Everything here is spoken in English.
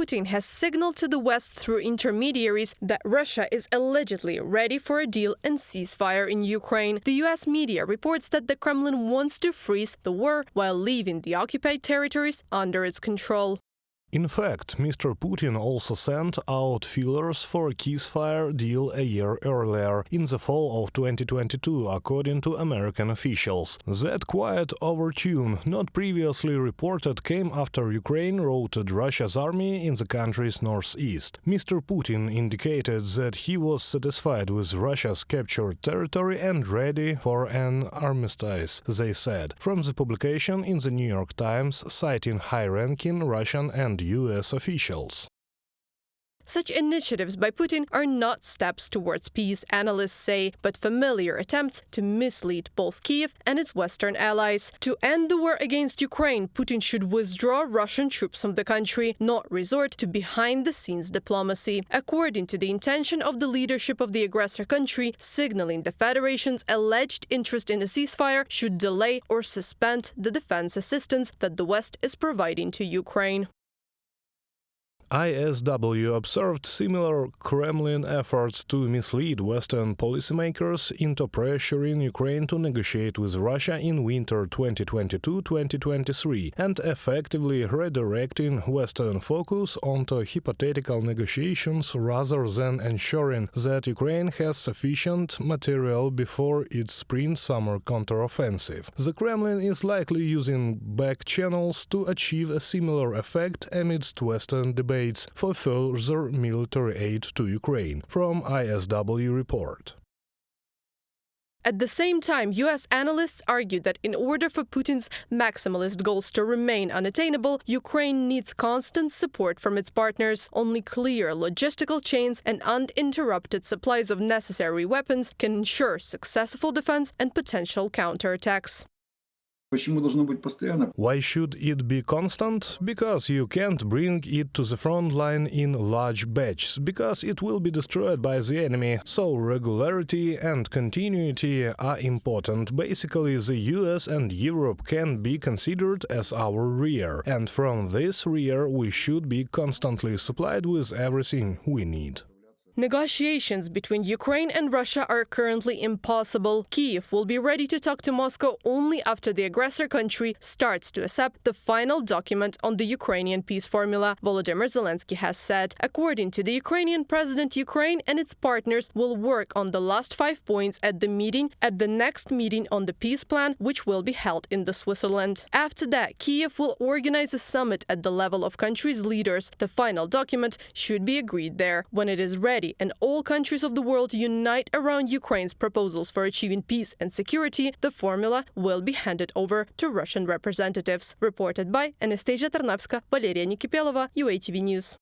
Putin has signaled to the West through intermediaries that Russia is allegedly ready for a deal and ceasefire in Ukraine. The US media reports that the Kremlin wants to freeze the war while leaving the occupied territories under its control. In fact, Mr. Putin also sent out feelers for a ceasefire deal a year earlier, in the fall of 2022, according to American officials. That quiet overtune, not previously reported, came after Ukraine routed Russia's army in the country's northeast. Mr. Putin indicated that he was satisfied with Russia's captured territory and ready for an armistice, they said, from the publication in the New York Times, citing high-ranking Russian and US officials. Such initiatives by Putin are not steps towards peace, analysts say, but familiar attempts to mislead both Kyiv and its Western allies. To end the war against Ukraine, Putin should withdraw Russian troops from the country, not resort to behind-the-scenes diplomacy. According to the intention of the leadership of the aggressor country, signaling the Federation's alleged interest in a ceasefire should delay or suspend the defense assistance that the West is providing to Ukraine. ISW observed similar Kremlin efforts to mislead Western policymakers into pressuring Ukraine to negotiate with Russia in winter 2022-2023 and effectively redirecting Western focus onto hypothetical negotiations rather than ensuring that Ukraine has sufficient material before its spring-summer counteroffensive. The Kremlin is likely using back channels to achieve a similar effect amidst Western debates for further military aid to Ukraine, from ISW report. At the same time, US analysts argue that in order for Putin's maximalist goals to remain unattainable, Ukraine needs constant support from its partners. Only clear logistical chains and uninterrupted supplies of necessary weapons can ensure successful defense and potential counterattacks. Why should it be constant? Because you can't bring it to the front line in large batches, because it will be destroyed by the enemy. So regularity and continuity are important. Basically, the US and Europe can be considered as our rear, and from this rear we should be constantly supplied with everything we need. Negotiations between Ukraine and Russia are currently impossible. Kyiv will be ready to talk to Moscow only after the aggressor country starts to accept the final document on the Ukrainian peace formula, Volodymyr Zelensky has said. According to the Ukrainian president, Ukraine and its partners will work on the last 5 points at the next meeting on the peace plan, which will be held in Switzerland. After that, Kyiv will organize a summit at the level of countries' leaders. The final document should be agreed there. When it is ready and all countries of the world unite around Ukraine's proposals for achieving peace and security, the formula will be handed over to Russian representatives. Reported by Anastasia Tarnavska, Valeria Nikipelova, UATV News.